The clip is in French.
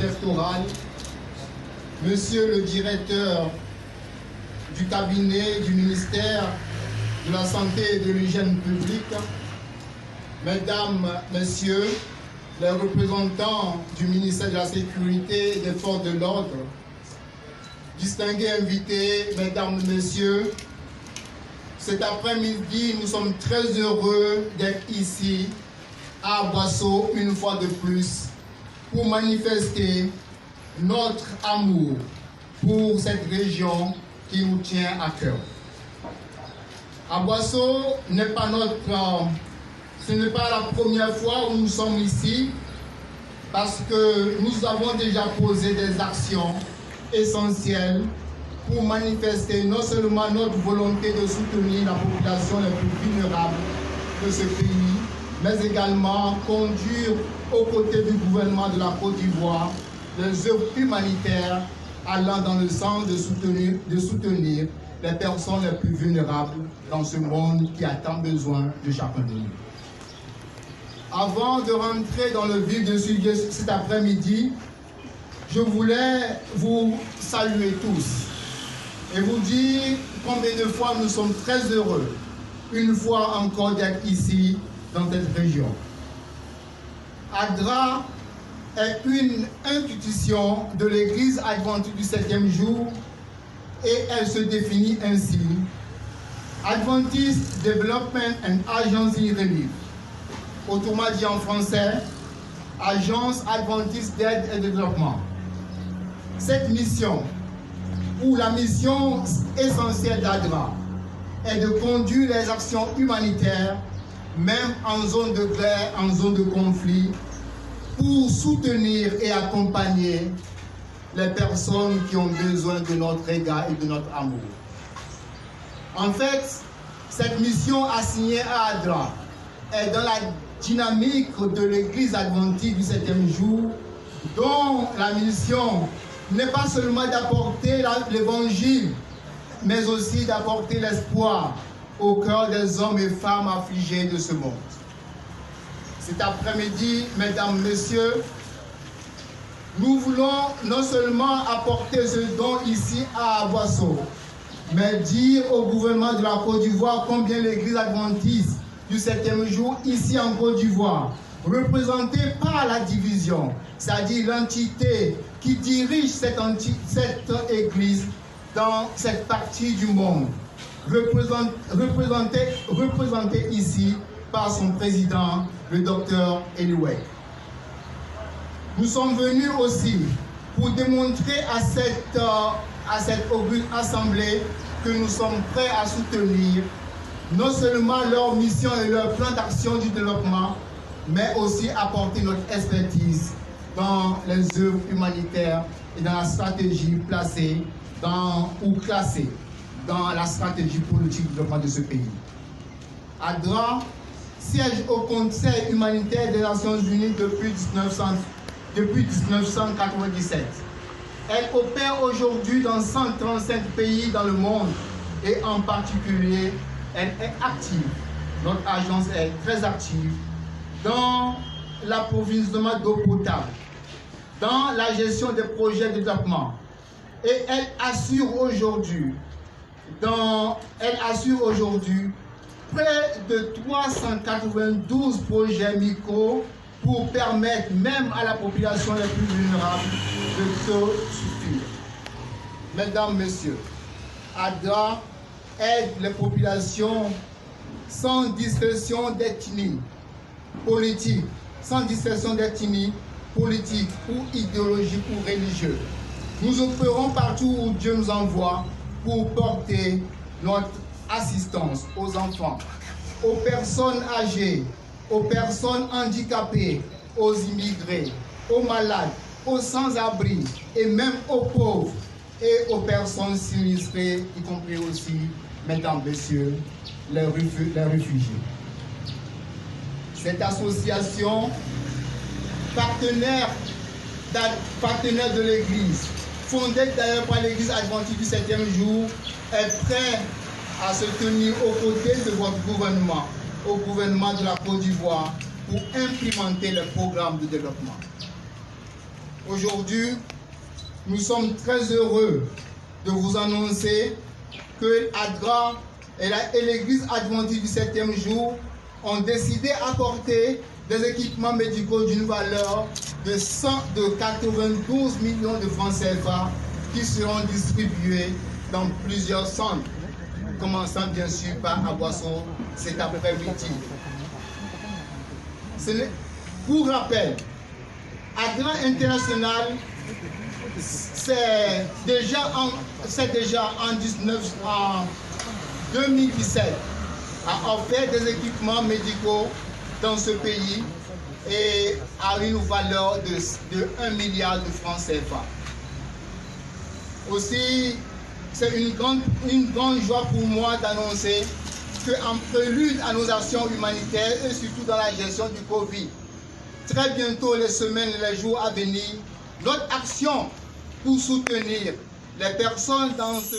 préfectorale, Monsieur le directeur du cabinet du ministère de la Santé et de l'Hygiène publique, Mesdames, Messieurs, les représentants du ministère de la Sécurité et des forces de l'ordre, distingués invités, Mesdames, Messieurs, cet après-midi, nous sommes très heureux d'être ici à Boisseau une fois de plus pour manifester notre amour pour cette région qui nous tient à cœur. À Boisseau ce n'est pas la première fois où nous sommes ici parce que nous avons déjà posé des actions essentielles pour manifester non seulement notre volonté de soutenir la population la plus vulnérable de ce pays, mais également conduire aux côtés du gouvernement de la Côte d'Ivoire des œuvres humanitaires allant dans le sens de soutenir les personnes les plus vulnérables dans ce monde qui a tant besoin de chacun de nous. Avant de rentrer dans le vif du sujet cet après-midi, je voulais vous saluer tous et vous dire combien de fois nous sommes très heureux, une fois encore, d'être ici dans cette région. ADRA est une institution de l'Église adventiste du 7e jour et elle se définit ainsi: Adventist Development and Agency Relief. Autrement dit en français, Agence adventiste d'aide et développement. Cette mission, ou la mission essentielle d'ADRA, est de conduire les actions humanitaires, même en zone de guerre, en zone de conflit, pour soutenir et accompagner les personnes qui ont besoin de notre égard et de notre amour. En fait, cette mission assignée à ADRA est dans la dynamique de l'Église adventiste du 7e jour, dont la mission n'est pas seulement d'apporter l'Évangile, mais aussi d'apporter l'espoir au cœur des hommes et femmes affligés de ce monde. Cet après-midi, Mesdames, Messieurs, nous voulons non seulement apporter ce don ici à Boisseau, mais dire au gouvernement de la Côte d'Ivoire combien l'Église adventiste du 7e jour, ici en Côte d'Ivoire, représentée par la division, c'est-à-dire l'entité qui dirige cette Église dans cette partie du monde, représentée ici par son président, le docteur Eliway. Nous sommes venus aussi pour démontrer à cette assemblée que nous sommes prêts à soutenir non seulement leur mission et leur plan d'action du développement, mais aussi apporter notre expertise dans les œuvres humanitaires et dans la stratégie placée ou classée dans la stratégie politique de développement de ce pays. ADRA siège au Conseil humanitaire des Nations Unies depuis 1997. Elle opère aujourd'hui dans 135 pays dans le monde et en particulier, elle est active. Notre agence est très active dans l'approvisionnement d'eau potable, dans la gestion des projets de développement. Et elle assure aujourd'hui près de 392 projets micro pour permettre même à la population la plus vulnérable de se soutenir. Mesdames, Messieurs, ADRA aide les populations sans distinction d'ethnie politique, ou idéologique ou religieuse. Nous opérons partout où Dieu nous envoie pour porter notre assistance aux enfants, aux personnes âgées, aux personnes handicapées, aux immigrés, aux malades, aux sans-abri et même aux pauvres et aux personnes sinistrées, y compris aussi, mesdames, messieurs, les réfugiés. Cette association, partenaire de l'Église, fondée d'ailleurs par l'Église adventiste du 7e jour, est prête à se tenir aux côtés de votre gouvernement, au gouvernement de la Côte d'Ivoire, pour implémenter les programmes de développement. Aujourd'hui, nous sommes très heureux de vous annoncer que ADRA et l'Église adventiste du 7e jour ont décidé d'apporter des équipements médicaux d'une valeur de 92 millions de francs CFA qui seront distribués dans plusieurs centres, commençant bien sûr par à Boisson cet après-midi. Pour rappel, ADRA International, c'est déjà en 2017 a offert des équipements médicaux dans ce pays et à une valeur de 1 milliard de francs CFA. Aussi, c'est une grande joie pour moi d'annoncer qu'en prélude à nos actions humanitaires et surtout dans la gestion du Covid, très bientôt, les semaines et les jours à venir, notre action pour soutenir les personnes dans ce